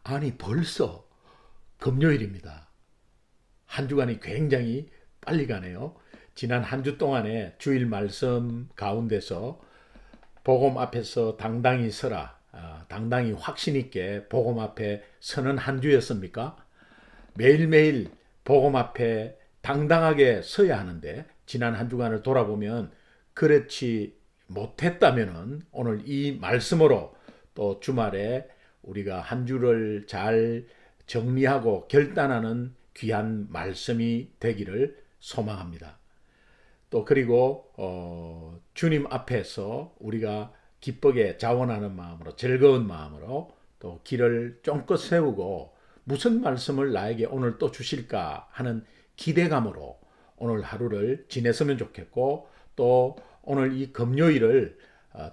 아니 벌써 금요일입니다. 한 주간이 굉장히 빨리 가네요. 지난 한 주 동안에 주일 말씀 가운데서 복음 앞에서 당당히 서라, 당당히 확신 있게 복음 앞에 서는 한 주였습니까? 매일매일 복음 앞에 당당하게 서야 하는데 지난 한 주간을 돌아보면 그렇지 못했다면은 오늘 이 말씀으로 또 주말에 우리가 한 주를 잘 정리하고 결단하는 귀한 말씀이 되기를 소망합니다. 또 그리고 주님 앞에서 우리가 기쁘게 자원하는 마음으로 즐거운 마음으로 또 길을 쫑긋 세우고 무슨 말씀을 나에게 오늘 또 주실까 하는 기대감으로 오늘 하루를 지냈으면 좋겠고 또 오늘 이 금요일을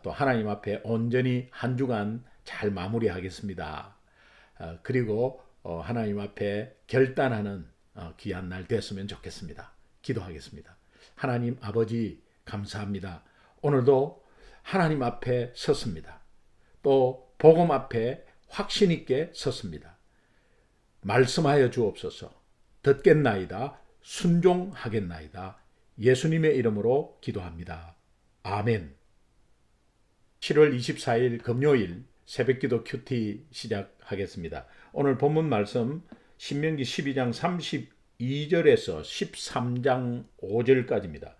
또 하나님 앞에 온전히 한 주간 잘 마무리하겠습니다. 그리고 하나님 앞에 결단하는 귀한 날 됐으면 좋겠습니다. 기도하겠습니다. 하나님 아버지 감사합니다. 오늘도 하나님 앞에 섰습니다. 또 복음 앞에 확신 있게 섰습니다. 말씀하여 주옵소서. 듣겠나이다. 순종하겠나이다. 예수님의 이름으로 기도합니다. 아멘. 7월 24일 금요일 새벽기도 큐티 시작하겠습니다. 오늘 본문 말씀 신명기 12장 32절에서 13장 5절까지입니다.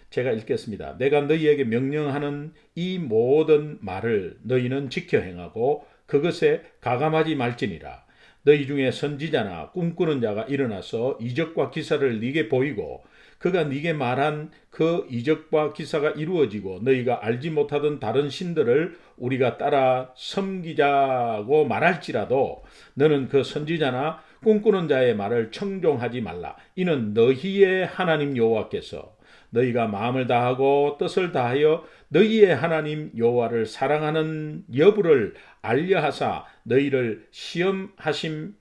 제가 읽겠습니다. 내가 너희에게 명령하는 이 모든 말을 너희는 지켜 행하고 그것에 가감하지 말지니라. 너희 중에 선지자나 꿈꾸는 자가 일어나서 이적과 기사를 네게 보이고 그가 네게 말한 그 이적과 기사가 이루어지고 너희가 알지 못하던 다른 신들을 우리가 따라 섬기자고 말할지라도 너는 그 선지자나 꿈꾸는 자의 말을 청종하지 말라. 이는 너희의 하나님 여호와께서 너희가 마음을 다하고 뜻을 다하여 너희의 하나님 여호와를 사랑하는 여부를 알려하사 너희를 시험하심이니라.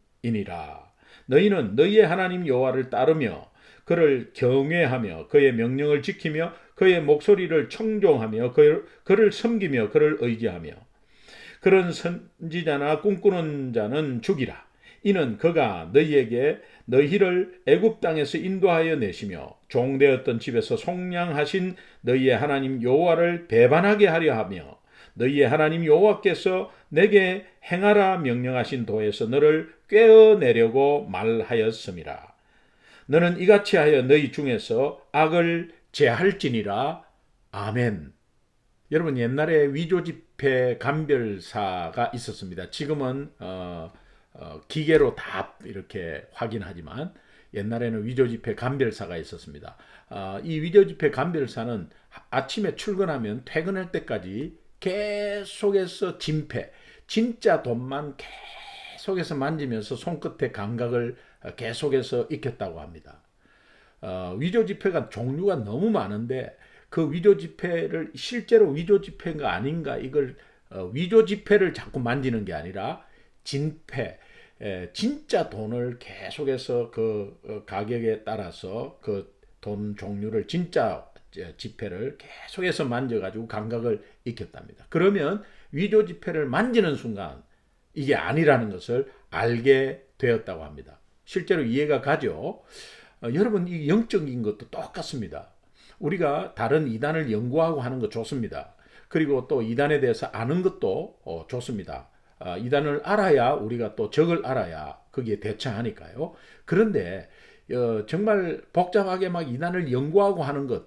너희는 너희의 하나님 여호와를 따르며 그를 경외하며 그의 명령을 지키며 그의 목소리를 청종하며 그를 섬기며 그를 의지하며 그런 선지자나 꿈꾸는 자는 죽이라. 이는 그가 너희에게 너희를 애굽 땅에서 인도하여 내시며 종되었던 집에서 속량하신 너희의 하나님 여호와를 배반하게 하려 하며 너희의 하나님 여호와께서 내게 행하라 명령하신 도에서 너를 꿰어내려고 말하였음이라. 너는 이같이 하여 너희 중에서 악을 제할지니라. 아멘. 여러분 옛날에 위조 지폐 감별사가 있었습니다. 지금은 기계로 다 이렇게 확인하지만 옛날에는 위조지폐 감별사가 있었습니다. 이 위조지폐 감별사는 아침에 출근하면 퇴근할 때까지 계속해서 진폐, 진짜 돈만 계속해서 만지면서 손끝의 감각을 계속해서 익혔다고 합니다. 위조지폐가 종류가 너무 많은데 그 위조지폐를 실제로 위조지폐인가 아닌가 이걸 위조지폐를 자꾸 만지는 게 아니라 진폐, 진짜 돈을 계속해서 그 가격에 따라서 그 돈 종류를 진짜 지폐를 계속해서 만져가지고 감각을 익혔답니다. 그러면 위조 지폐를 만지는 순간 이게 아니라는 것을 알게 되었다고 합니다. 실제로 이해가 가죠. 여러분 이 영적인 것도 똑같습니다. 우리가 다른 이단을 연구하고 하는 거 좋습니다. 그리고 또 이단에 대해서 아는 것도 좋습니다. 이단을 알아야 우리가 또 적을 알아야 거기에 대처하니까요. 그런데 정말 복잡하게 막 이단을 연구하고 하는 것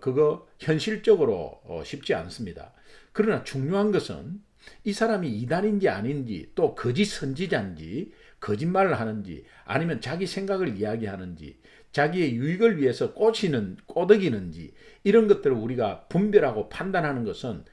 그거 현실적으로 쉽지 않습니다. 그러나 중요한 것은 이 사람이 이단인지 아닌지 또 거짓 선지자인지 거짓말을 하는지 아니면 자기 생각을 이야기하는지 자기의 유익을 위해서 꼬드기는지 이런 것들을 우리가 분별하고 판단하는 것은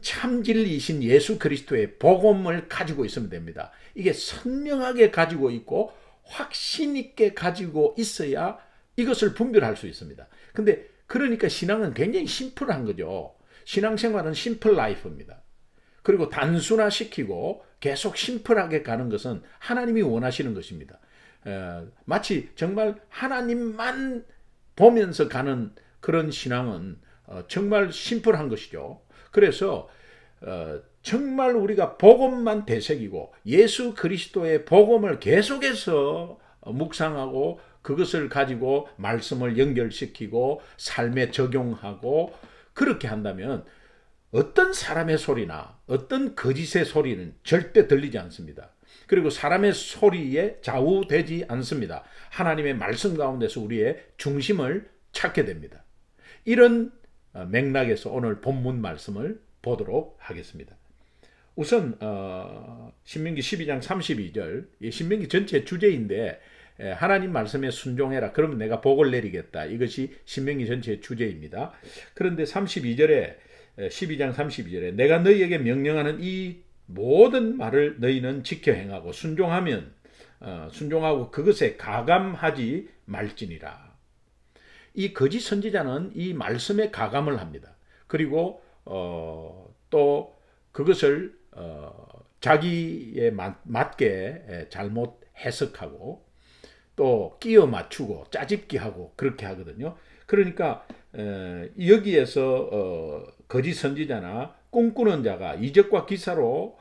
참진리이신 예수 그리스도의 복음을 가지고 있으면 됩니다. 이게 선명하게 가지고 있고 확신 있게 가지고 있어야 이것을 분별할 수 있습니다. 근데 그러니까 신앙은 굉장히 심플한 거죠. 신앙생활은 심플 라이프입니다. 그리고 단순화시키고 계속 심플하게 가는 것은 하나님이 원하시는 것입니다. 마치 정말 하나님만 보면서 가는 그런 신앙은 정말 심플한 것이죠. 그래서 정말 우리가 복음만 되새기고 예수 그리스도의 복음을 계속해서 묵상하고 그것을 가지고 말씀을 연결시키고 삶에 적용하고 그렇게 한다면 어떤 사람의 소리나 어떤 거짓의 소리는 절대 들리지 않습니다. 그리고 사람의 소리에 좌우되지 않습니다. 하나님의 말씀 가운데서 우리의 중심을 찾게 됩니다. 이런 맥락에서 오늘 본문 말씀을 보도록 하겠습니다. 우선 신명기 12장 32절, 신명기 전체 주제인데 하나님 말씀에 순종해라. 그러면 내가 복을 내리겠다. 이것이 신명기 전체의 주제입니다. 그런데 32절에 12장 32절에 내가 너희에게 명령하는 이 모든 말을 너희는 지켜 행하고 순종하고 그것에 가감하지 말지니라. 이 거짓 선지자는 이 말씀에 가감을 합니다. 그리고 또 그것을 자기에 맞게 잘못 해석하고 또 끼워 맞추고 짜집기하고 그렇게 하거든요. 그러니까 여기에서 거짓 선지자나 꿈꾸는 자가 이적과 기사로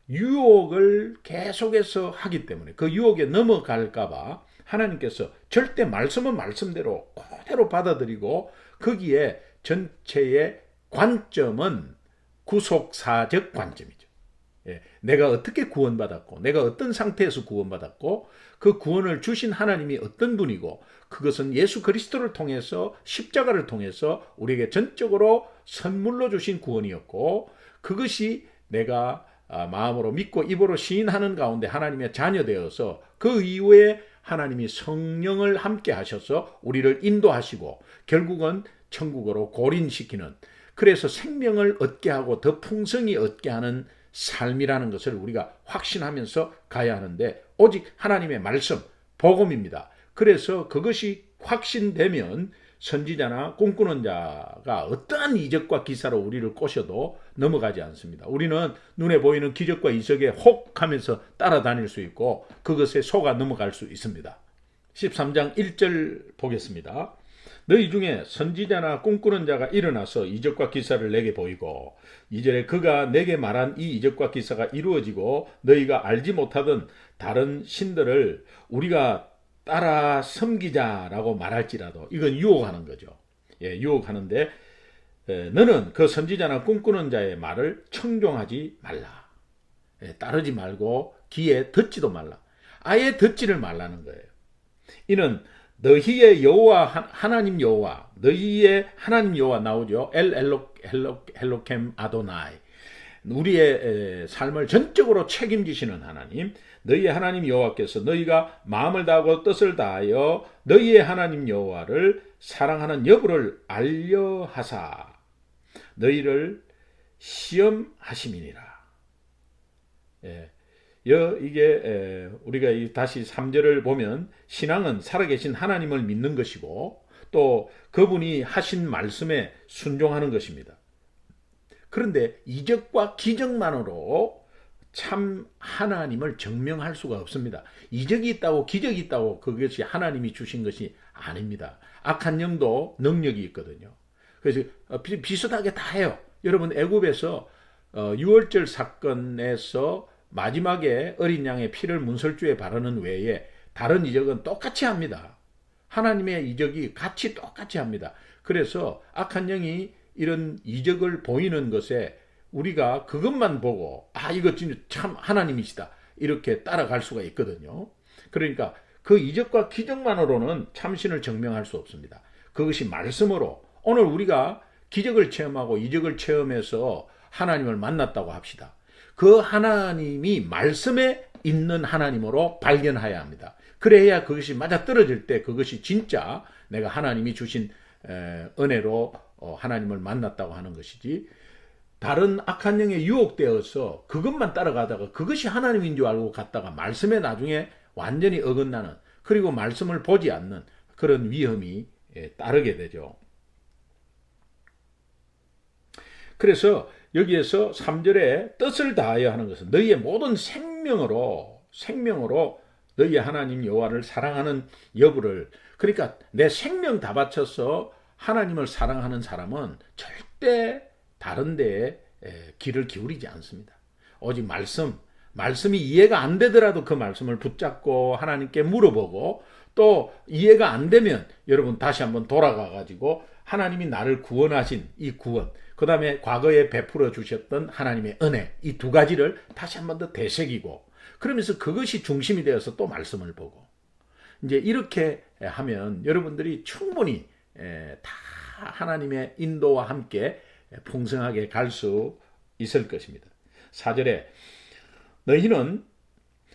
유혹을 계속해서 하기 때문에 그 유혹에 넘어갈까봐 하나님께서 절대 말씀은 말씀대로 그대로 받아들이고 거기에 전체의 관점은 구속사적 관점이죠. 내가 어떻게 구원받았고 내가 어떤 상태에서 구원받았고 그 구원을 주신 하나님이 어떤 분이고 그것은 예수 그리스도를 통해서 십자가를 통해서 우리에게 전적으로 선물로 주신 구원이었고 그것이 내가 마음으로 믿고 입으로 시인하는 가운데 하나님의 자녀 되어서 그 이후에 하나님이 성령을 함께 하셔서 우리를 인도하시고 결국은 천국으로 고린시키는 그래서 생명을 얻게 하고 더 풍성히 얻게 하는 삶이라는 것을 우리가 확신하면서 가야 하는데 오직 하나님의 말씀, 복음입니다. 그래서 그것이 확신되면 선지자나 꿈꾸는 자가 어떠한 이적과 기사로 우리를 꼬셔도 넘어가지 않습니다. 우리는 눈에 보이는 기적과 이적에 혹 하면서 따라다닐 수 있고 그것에 속아 넘어갈 수 있습니다. 13장 1절 보겠습니다. 너희 중에 선지자나 꿈꾸는 자가 일어나서 이적과 기사를 내게 보이고 2절에 그가 내게 말한 이 이적과 기사가 이루어지고 너희가 알지 못하던 다른 신들을 우리가 따라 섬기자라고 말할지라도 이건 유혹하는 거죠. 유혹하는데 너는 그 선지자나 꿈꾸는 자의 말을 청종하지 말라. 따르지 말고 귀에 듣지도 말라. 아예 듣지를 말라는 거예요. 이는 너희의 여호와 하나님 여호와 너희의 하나님 여호와 나오죠. 엘로캠 아도나이 우리의 삶을 전적으로 책임지시는 하나님 너희의 하나님 여호와께서 너희가 마음을 다하고 뜻을 다하여 너희의 하나님 여호와를 사랑하는 여부를 알려하사 너희를 시험하심이니라. 이게 우리가 다시 3절을 보면 신앙은 살아계신 하나님을 믿는 것이고 또 그분이 하신 말씀에 순종하는 것입니다. 그런데 이적과 기적만으로 참 하나님을 증명할 수가 없습니다. 이적이 있다고 기적이 있다고 그것이 하나님이 주신 것이 아닙니다. 악한 영도 능력이 있거든요. 그래서 비슷하게 다 해요. 여러분 애굽에서 유월절 사건에서 마지막에 어린 양의 피를 문설주에 바르는 외에 다른 이적은 똑같이 합니다. 하나님의 이적이 같이 똑같이 합니다. 그래서 악한 영이 이런 이적을 보이는 것에 우리가 그것만 보고 이거 진짜 참 하나님이시다 이렇게 따라갈 수가 있거든요. 그러니까 그 이적과 기적만으로는 참신을 증명할 수 없습니다. 그것이 말씀으로 오늘 우리가 기적을 체험하고 이적을 체험해서 하나님을 만났다고 합시다. 그 하나님이 말씀에 있는 하나님으로 발견해야 합니다. 그래야 그것이 맞아떨어질 때 그것이 진짜 내가 하나님이 주신 은혜로 하나님을 만났다고 하는 것이지 다른 악한 영에 유혹되어서 그것만 따라가다가 그것이 하나님인 줄 알고 갔다가 말씀에 나중에 완전히 어긋나는 그리고 말씀을 보지 않는 그런 위험이 따르게 되죠. 그래서 여기에서 3절에 뜻을 다하여 하는 것은 너희의 모든 생명으로 너희의 하나님 여호와를 사랑하는 여부를 그러니까 내 생명 다 바쳐서 하나님을 사랑하는 사람은 절대 다른 데에 귀를 기울이지 않습니다. 오직 말씀이 이해가 안 되더라도 그 말씀을 붙잡고 하나님께 물어보고, 또 이해가 안 되면 여러분 다시 한번 돌아가 가지고 하나님이 나를 구원하신 이 구원, 그 다음에 과거에 베풀어 주셨던 하나님의 은혜, 이 두 가지를 다시 한번 더 되새기고, 그러면서 그것이 중심이 되어서 또 말씀을 보고, 이제 이렇게 하면 여러분들이 충분히 다 하나님의 인도와 함께 풍성하게 갈 수 있을 것입니다. 4절에 너희는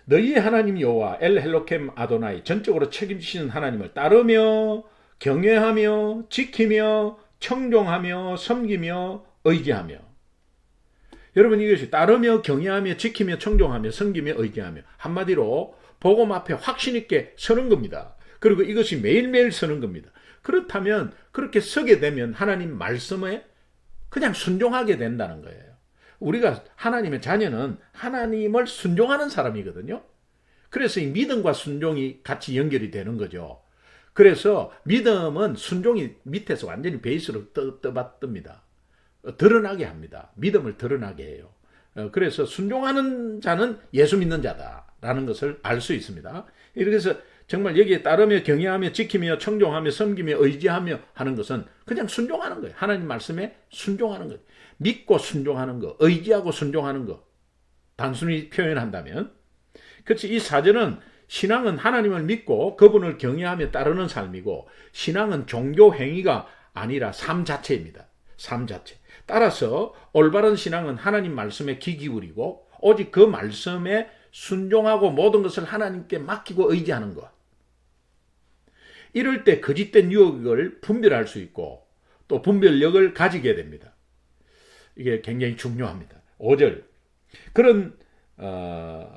너희의 하나님 여호와 엘 헬로켐 아도나이, 전적으로 책임지시는 하나님을 따르며 경외하며 지키며 청종하며 섬기며 의지하며. 여러분, 이것이 따르며 경외하며 지키며 청종하며 섬기며 의지하며, 한마디로 복음 앞에 확신 있게 서는 겁니다. 그리고 이것이 매일매일 서는 겁니다. 그렇다면 그렇게 서게 되면 하나님 말씀에 그냥 순종하게 된다는 거예요. 우리가 하나님의 자녀는 하나님을 순종하는 사람이거든요. 그래서 이 믿음과 순종이 같이 연결이 되는 거죠. 그래서 믿음은 순종이 밑에서 완전히 베이스로 떠받듭니다. 드러나게 합니다. 믿음을 드러나게 해요. 그래서 순종하는 자는 예수 믿는 자다라는 것을 알 수 있습니다. 그래서 정말 여기에 따르며 경외하며 지키며 청종하며 섬기며 의지하며 하는 것은 그냥 순종하는 거예요. 하나님 말씀에 순종하는 거예요. 믿고 순종하는 거, 의지하고 순종하는 거, 단순히 표현한다면. 그렇지, 이 사절은 신앙은 하나님을 믿고 그분을 경외하며 따르는 삶이고, 신앙은 종교 행위가 아니라 삶 자체입니다. 삶 자체. 따라서 올바른 신앙은 하나님 말씀에 귀 기울이고 오직 그 말씀에 순종하고 모든 것을 하나님께 맡기고 의지하는 것. 이럴 때 거짓된 유혹을 분별할 수 있고 또 분별력을 가지게 됩니다. 이게 굉장히 중요합니다. 5절, 그런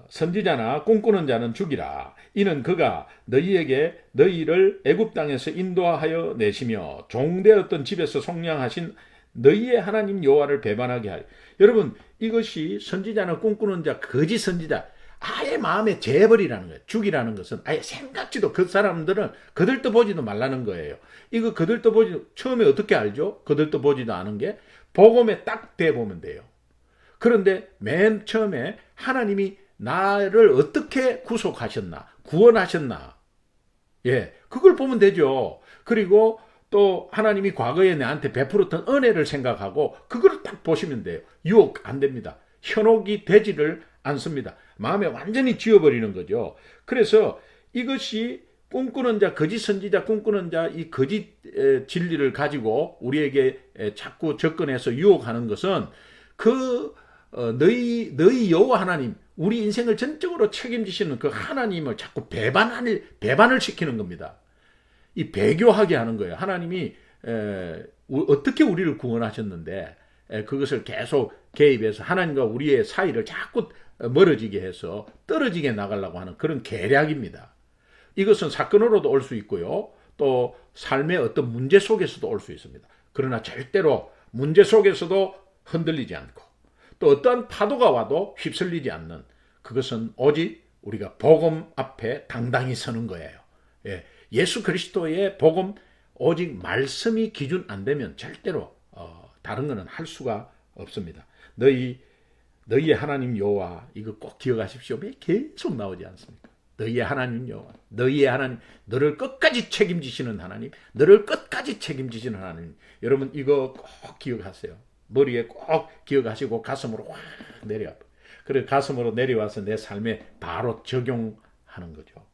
선지자나 꿈꾸는 자는 죽이라. 이는 그가 너희에게 너희를 애굽 땅에서 인도하여 내시며 종되었던 집에서 속량하신 너희의 하나님 여호와를 배반하게 하리. 여러분, 이것이 선지자나 꿈꾸는 자, 거짓 선지자, 아예 마음에 재버리라는 거예요. 죽이라는 것은 아예 생각지도, 그 사람들은 거들떠보지도 말라는 거예요. 이거 거들떠보지, 처음에 어떻게 알죠? 거들떠보지도 않은 게 복음에 딱 대보면 돼요. 그런데 맨 처음에 하나님이 나를 어떻게 구속하셨나, 구원하셨나, 예, 그걸 보면 되죠. 그리고 또 하나님이 과거에 나한테 베풀었던 은혜를 생각하고 그걸 딱 보시면 돼요. 유혹 안 됩니다. 현혹이 되지를 않습니다. 마음에 완전히 지워버리는 거죠. 그래서 이것이 꿈꾸는 자, 거짓 선지자, 꿈꾸는 자, 이 거짓 진리를 가지고 우리에게 자꾸 접근해서 유혹하는 것은 너희 여호와 하나님, 우리 인생을 전적으로 책임지시는 그 하나님을 자꾸 배반을 시키는 겁니다. 이 배교하게 하는 거예요. 하나님이 어떻게 우리를 구원하셨는데 그것을 계속 개입해서 하나님과 우리의 사이를 자꾸 멀어지게 해서 떨어지게 나가려고 하는 그런 계략입니다. 이것은 사건으로도 올 수 있고요. 또 삶의 어떤 문제 속에서도 올 수 있습니다. 그러나 절대로 문제 속에서도 흔들리지 않고 또 어떠한 파도가 와도 휩쓸리지 않는, 그것은 오직 우리가 복음 앞에 당당히 서는 거예요. 예. 예수 그리스도의 복음, 오직 말씀이 기준 안 되면 절대로 다른 거는 할 수가 없습니다. 너희의 하나님 여호와, 이거 꼭 기억하십시오. 왜 계속 나오지 않습니까? 너희의 하나님 여호와, 너희의 하나님, 너를 끝까지 책임지시는 하나님, 너를 끝까지 책임지시는 하나님. 여러분, 이거 꼭 기억하세요. 머리에 꼭 기억하시고 가슴으로 확 내려와. 그래, 가슴으로 내려와서 내 삶에 바로 적용하는 거죠.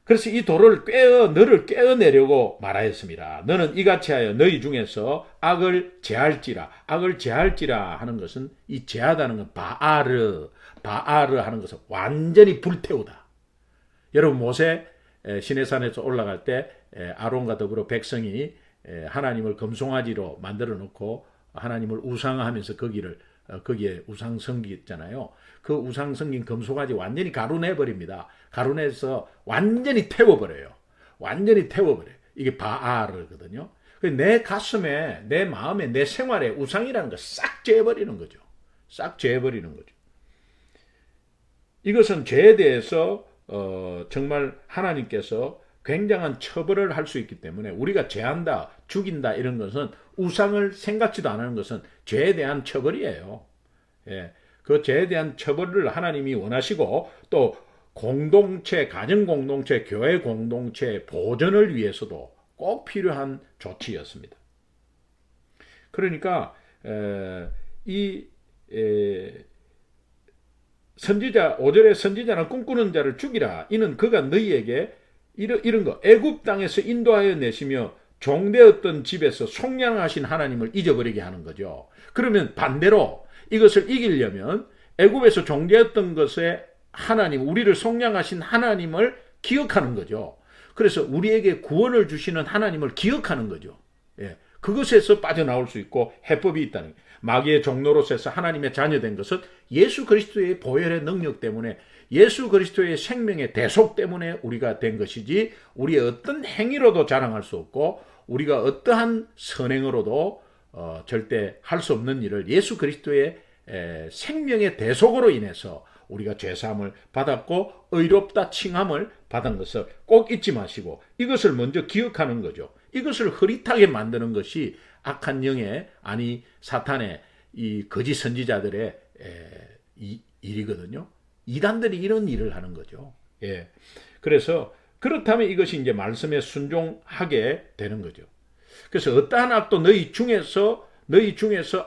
그래서 이 돌을 너를 꿰어내려고 말하였습니다. 너는 이같이 하여 너희 중에서 악을 제할지라. 악을 제할지라 하는 것은, 이 제하다는 건 바아르 하는 것은 완전히 불태우다. 여러분, 모세 시내산에서 올라갈 때 아론과 더불어 백성이 하나님을 금송아지로 만들어 놓고 하나님을 우상하면서 거기에 우상 섬기잖아요. 그 우상 섬긴 금송아지 완전히 가루내버립니다. 가루내서 완전히 태워버려요. 완전히 태워버려요. 이게 바알거든요. 내 가슴에, 내 마음에, 내 생활에 우상이라는 거 싹 제해버리는 거죠. 싹 제해버리는 거죠. 이것은 죄에 대해서 정말 하나님께서 굉장한 처벌을 할 수 있기 때문에, 우리가 제한다, 죽인다 이런 것은, 우상을 생각지도 않는 것은 죄에 대한 처벌이에요. 예, 그 죄에 대한 처벌을 하나님이 원하시고 또 공동체, 가정 공동체, 교회 공동체 보존을 위해서도 꼭 필요한 조치였습니다. 그러니까 이 선지자 5절에 선지자는 꿈꾸는 자를 죽이라. 이는 그가 너희에게 이런 거 애굽 땅에서 인도하여 내시며 종되었던 집에서 속량하신 하나님을 잊어버리게 하는 거죠. 그러면 반대로 이것을 이기려면 애굽에서 종되었던 것에 하나님, 우리를 속량하신 하나님을 기억하는 거죠. 그래서 우리에게 구원을 주시는 하나님을 기억하는 거죠. 예, 그것에서 빠져나올 수 있고 해법이 있다는 거예요. 마귀의 종로로서 하나님의 자녀된 것은 예수 그리스도의 보혈의 능력 때문에, 예수 그리스도의 생명의 대속 때문에 우리가 된 것이지 우리의 어떤 행위로도 자랑할 수 없고 우리가 어떠한 선행으로도 절대 할 수 없는 일을 예수 그리스도의 생명의 대속으로 인해서 우리가 죄사함을 받았고 의롭다 칭함을 받은 것을 꼭 잊지 마시고 이것을 먼저 기억하는 거죠. 이것을 흐릿하게 만드는 것이 악한 영의, 아니 사탄의 이 거짓 선지자들의 일이거든요. 이단들이 이런 일을 하는 거죠. 예. 그래서 그렇다면 이것이 이제 말씀에 순종하게 되는 거죠. 그래서 어떠한 악도 너희 중에서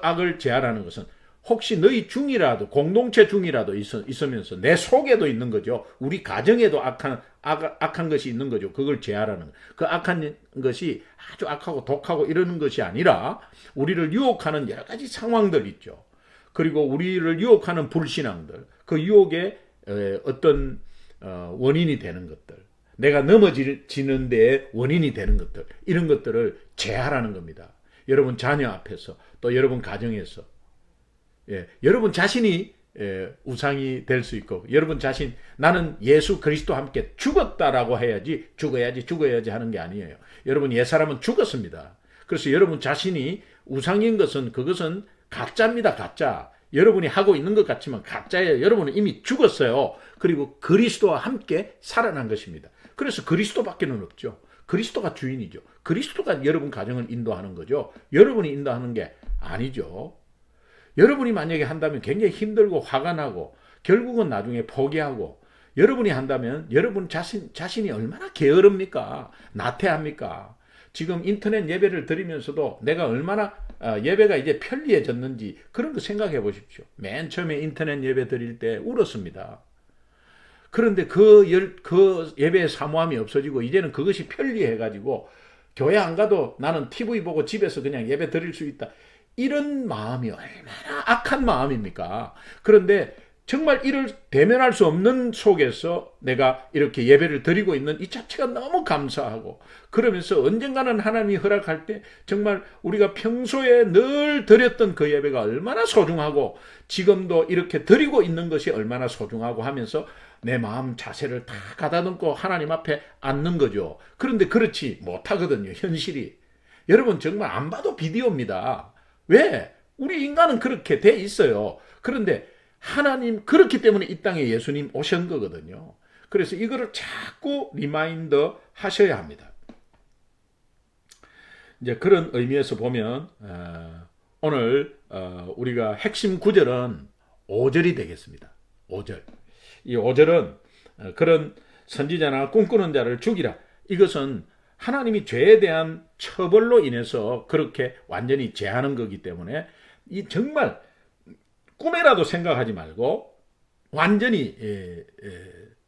악을 제하라는 것은 혹시 너희 중이라도, 공동체 중이라도 있으면서 내 속에도 있는 거죠. 우리 가정에도 악한 것이 있는 거죠. 그걸 제하라는 거. 그 악한 것이 아주 악하고 독하고 이러는 것이 아니라 우리를 유혹하는 여러 가지 상황들 있죠. 그리고 우리를 유혹하는 불신앙들, 그 유혹의 어떤 원인이 되는 것들, 내가 넘어지는 데에 원인이 되는 것들, 이런 것들을 제하라는 겁니다. 여러분 자녀 앞에서, 또 여러분 가정에서, 여러분 자신이 우상이 될 수 있고, 여러분 자신, 나는 예수 그리스도와 함께 죽었다라고 해야지, 죽어야지 하는 게 아니에요. 여러분 옛사람은 죽었습니다. 그래서 여러분 자신이 우상인 것은, 그것은 가짜입니다. 가짜. 여러분이 하고 있는 것 같지만 가짜예요. 여러분은 이미 죽었어요. 그리고 그리스도와 함께 살아난 것입니다. 그래서 그리스도밖에는 없죠. 그리스도가 주인이죠. 그리스도가 여러분 가정을 인도하는 거죠. 여러분이 인도하는 게 아니죠. 여러분이 만약에 한다면 굉장히 힘들고 화가 나고 결국은 나중에 포기하고, 여러분이 한다면 여러분 자신이 얼마나 게으릅니까? 나태합니까? 지금 인터넷 예배를 드리면서도 내가 얼마나 예배가 이제 편리해졌는지 그런 거 생각해 보십시오. 맨 처음에 인터넷 예배 드릴 때 울었습니다. 그런데 그 예배의 사모함이 없어지고 이제는 그것이 편리해가지고 교회 안 가도 나는 TV 보고 집에서 그냥 예배 드릴 수 있다. 이런 마음이 얼마나 악한 마음입니까? 그런데 정말 이를 대면할 수 없는 속에서 내가 이렇게 예배를 드리고 있는 이 자체가 너무 감사하고, 그러면서 언젠가는 하나님이 허락할 때 정말 우리가 평소에 늘 드렸던 그 예배가 얼마나 소중하고 지금도 이렇게 드리고 있는 것이 얼마나 소중하고 하면서 내 마음 자세를 다 가다듬고 하나님 앞에 앉는 거죠. 그런데 그렇지 못하거든요, 현실이. 여러분 정말 안 봐도 비디오입니다. 왜? 우리 인간은 그렇게 돼 있어요. 그런데 하나님, 그렇기 때문에 이 땅에 예수님 오신 거거든요. 그래서 이거를 자꾸 리마인더 하셔야 합니다. 이제 그런 의미에서 보면 오늘 우리가 핵심 구절은 5절이 되겠습니다. 5절. 이 5절은 그런 선지자나 꿈꾸는 자를 죽이라. 이것은 하나님이 죄에 대한 처벌로 인해서 그렇게 완전히 제하는 거기 때문에 이 정말 꿈에라도 생각하지 말고 완전히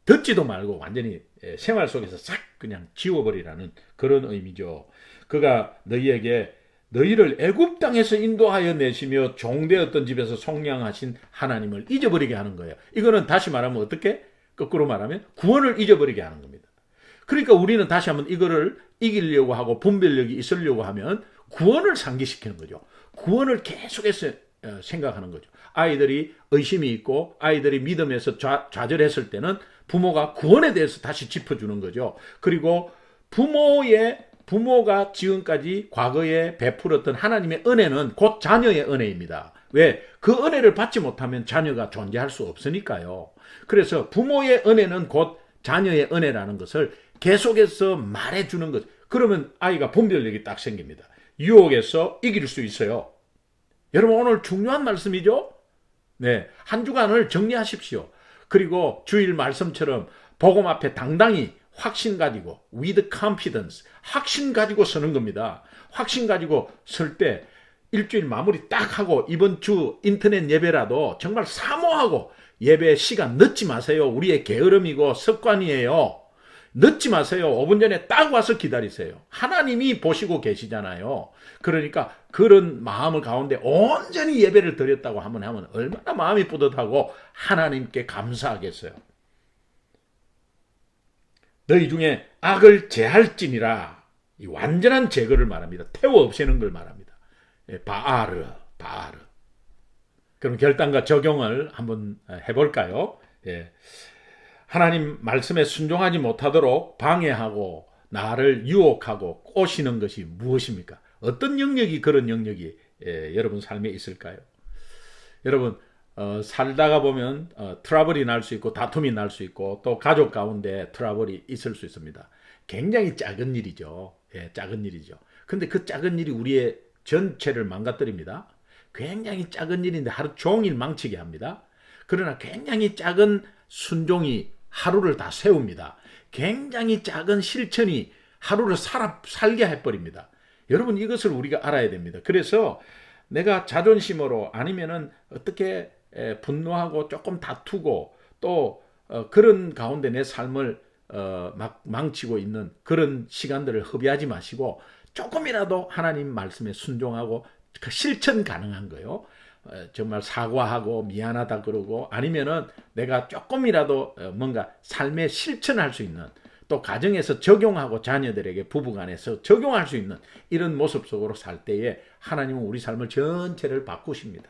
듣지도 말고 완전히 생활 속에서 싹 그냥 지워버리라는 그런 의미죠. 그가 너희를 애굽 땅에서 인도하여 내시며 종되었던 집에서 속량하신 하나님을 잊어버리게 하는 거예요. 이거는 다시 말하면 어떻게? 거꾸로 말하면 구원을 잊어버리게 하는 겁니다. 그러니까 우리는 다시 한번 이거를 이기려고 하고 분별력이 있으려고 하면 구원을 상기시키는 거죠. 구원을 계속해서 생각하는 거죠. 아이들이 의심이 있고 아이들이 믿음에서 좌절했을 때는 부모가 구원에 대해서 다시 짚어주는 거죠. 그리고 부모가 지금까지 과거에 베풀었던 하나님의 은혜는 곧 자녀의 은혜입니다. 왜? 그 은혜를 받지 못하면 자녀가 존재할 수 없으니까요. 그래서 부모의 은혜는 곧 자녀의 은혜라는 것을 계속해서 말해주는 것. 그러면 아이가 분별력이 딱 생깁니다. 유혹에서 이길 수 있어요. 여러분 오늘 중요한 말씀이죠? 네, 한 주간을 정리하십시오. 그리고 주일 말씀처럼 복음 앞에 당당히 확신 가지고 with confidence, 확신 가지고 서는 겁니다. 확신 가지고 설 때 일주일 마무리 딱 하고 이번 주 인터넷 예배라도 정말 사모하고 예배 시간 늦지 마세요. 우리의 게으름이고 습관이에요. 늦지 마세요. 5분 전에 딱 와서 기다리세요. 하나님이 보시고 계시잖아요. 그러니까 그런 마음을 가운데 온전히 예배를 드렸다고 하면 얼마나 마음이 뿌듯하고 하나님께 감사하겠어요. 너희 중에 악을 제할지니라. 이 완전한 제거를 말합니다. 태워 없애는 걸 말합니다. 바아르. 그럼 결단과 적용을 한번 해볼까요? 예. 하나님 말씀에 순종하지 못하도록 방해하고 나를 유혹하고 꼬시는 것이 무엇입니까? 어떤 영역이 그런 영역이 여러분 삶에 있을까요? 여러분 살다가 보면 트러블이 날 수 있고 다툼이 날 수 있고 또 가족 가운데 트러블이 있을 수 있습니다. 굉장히 작은 일이죠. 작은 일이죠. 근데 그 작은 일이 우리의 전체를 망가뜨립니다. 굉장히 작은 일인데 하루 종일 망치게 합니다. 그러나 굉장히 작은 순종이 하루를 다 세웁니다. 굉장히 작은 실천이 하루를 살게 해버립니다. 여러분 이것을 우리가 알아야 됩니다. 그래서 내가 자존심으로 아니면은 어떻게 분노하고 조금 다투고 또 그런 가운데 내 삶을 막 망치고 있는 그런 시간들을 허비하지 마시고 조금이라도 하나님 말씀에 순종하고 그 실천 가능한 거요. 정말 사과하고 미안하다 그러고 아니면은 내가 조금이라도 뭔가 삶에 실천할 수 있는 또 가정에서 적용하고 자녀들에게 부부간에서 적용할 수 있는 이런 모습 속으로 살 때에 하나님은 우리 삶을 전체를 바꾸십니다.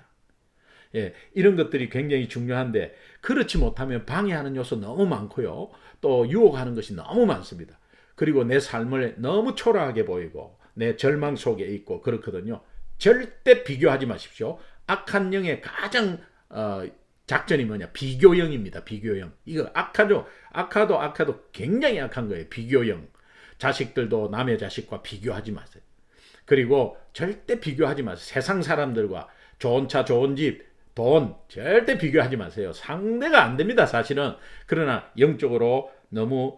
이런 것들이 굉장히 중요한데 그렇지 못하면 방해하는 요소 너무 많고요. 또 유혹하는 것이 너무 많습니다. 그리고 내 삶을 너무 초라하게 보이고 내 절망 속에 있고 그렇거든요. 절대 비교하지 마십시오. 악한 영의 가장 작전이 뭐냐? 비교형입니다. 비교형. 이거 악하죠. 악하도 굉장히 악한 거예요. 비교형. 자식들도 남의 자식과 비교하지 마세요. 그리고 절대 비교하지 마세요. 세상 사람들과 좋은 차, 좋은 집, 돈 절대 비교하지 마세요. 상대가 안 됩니다. 사실은. 그러나 영적으로 너무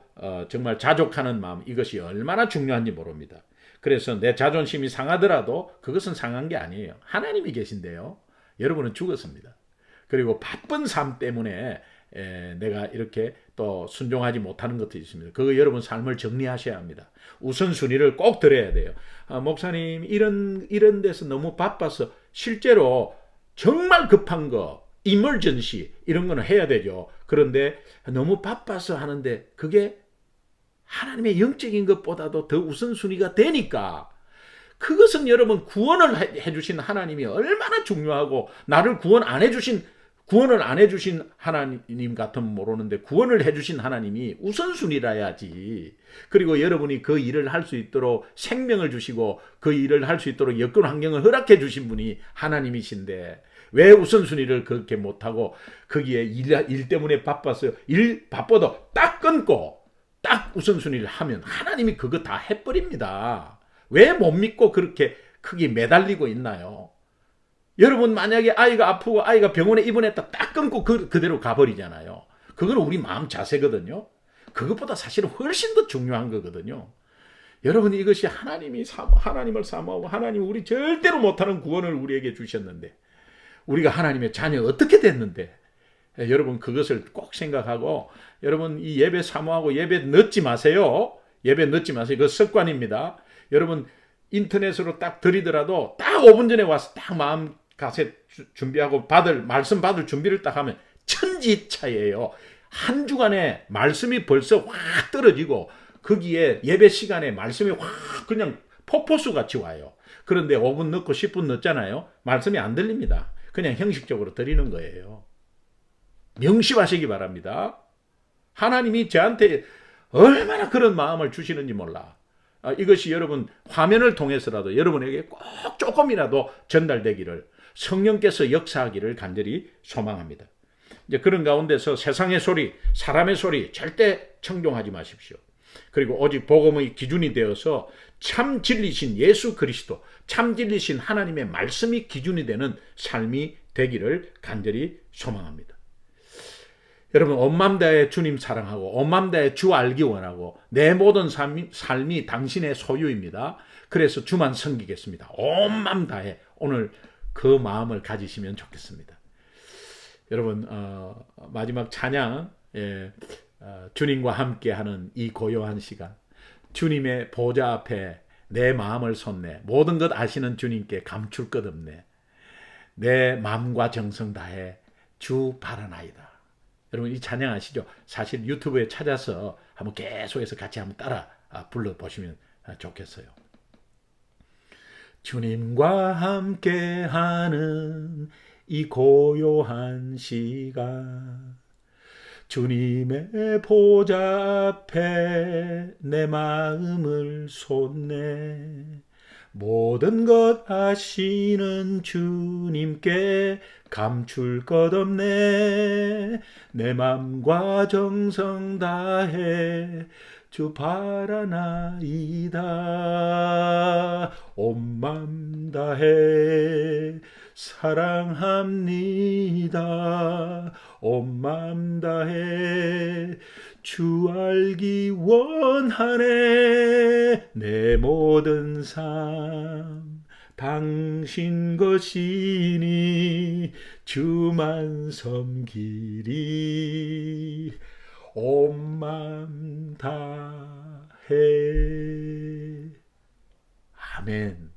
정말 자족하는 마음 이것이 얼마나 중요한지 모릅니다. 그래서 내 자존심이 상하더라도 그것은 상한 게 아니에요. 하나님이 계신데요. 여러분은 죽었습니다. 그리고 바쁜 삶 때문에 내가 이렇게 또 순종하지 못하는 것도 있습니다. 그거 여러분 삶을 정리하셔야 합니다. 우선순위를 꼭 드려야 돼요. 목사님 이런 데서 너무 바빠서 실제로 정말 급한 거 이머전시 이런 거는 해야 되죠. 그런데 너무 바빠서 하는데 그게 하나님의 영적인 것보다도 더 우선순위가 되니까 그것은 여러분 구원을 해주신 하나님이 얼마나 중요하고 나를 구원을 안 해주신 하나님 같으면 모르는데 구원을 해주신 하나님이 우선순위라야지. 그리고 여러분이 그 일을 할 수 있도록 생명을 주시고 그 일을 할 수 있도록 여건 환경을 허락해 주신 분이 하나님이신데 왜 우선순위를 그렇게 못하고 거기에 일 때문에 바빠서 바빠도 딱 끊고 딱 우선순위를 하면 하나님이 그거 다 해버립니다. 왜 못 믿고 그렇게 크게 매달리고 있나요? 여러분 만약에 아이가 아프고 아이가 병원에 입원했다 딱 끊고 그대로 가버리잖아요. 그건 우리 마음 자세거든요. 그것보다 사실은 훨씬 더 중요한 거거든요. 여러분 이것이 하나님을 사모하고 하나님 우리 절대로 못하는 구원을 우리에게 주셨는데 우리가 하나님의 자녀 어떻게 됐는데 여러분 그것을 꼭 생각하고 여러분 이 예배 사모하고 예배 늦지 마세요. 예배 늦지 마세요. 그 습관입니다. 여러분 인터넷으로 딱 드리더라도 딱 5분 전에 와서 딱 마음 가세 준비하고 말씀 받을 준비를 딱 하면 천지차이에요. 한 주간에 말씀이 벌써 확 떨어지고 거기에 예배 시간에 말씀이 확 그냥 폭포수 같이 와요. 그런데 5분 늦고 10분 늦잖아요. 말씀이 안 들립니다. 그냥 형식적으로 드리는 거예요. 명심하시기 바랍니다. 하나님이 저한테 얼마나 그런 마음을 주시는지 몰라. 이것이 여러분 화면을 통해서라도 여러분에게 꼭 조금이라도 전달되기를 성령께서 역사하기를 간절히 소망합니다. 이제 그런 가운데서 세상의 소리, 사람의 소리 절대 청종하지 마십시오. 그리고 오직 복음의 기준이 되어서 참 진리신 예수 그리스도, 참 진리신 하나님의 말씀이 기준이 되는 삶이 되기를 간절히 소망합니다. 여러분, 온 마음 다해 주님 사랑하고 온 마음 다해 주 알기 원하고 내 모든 삶이 당신의 소유입니다. 그래서 주만 섬기겠습니다. 온 마음 다해 오늘 그 마음을 가지시면 좋겠습니다. 여러분, 마지막 찬양, 주님과 함께하는 이 고요한 시간, 주님의 보좌 앞에 내 마음을 쏟네. 모든 것 아시는 주님께 감출 것 없네. 내 마음과 정성 다해 주 바라나이다. 여러분, 이 찬양 아시죠? 사실 유튜브에 찾아서 한번 계속해서 같이 한번 따라 불러보시면 좋겠어요. 주님과 함께하는 이 고요한 시간, 주님의 보좌 앞에 내 마음을 쏟네. 모든 것 아시는 주님께 감출 것 없네. 내 맘과 정성 다해 주 바라나이다. 온 맘 다해 사랑합니다. 온 맘 다해 주 알기 원하네. 내 모든 삶 당신 것이니 주만 섬기리. 온 맘 다해. 아멘.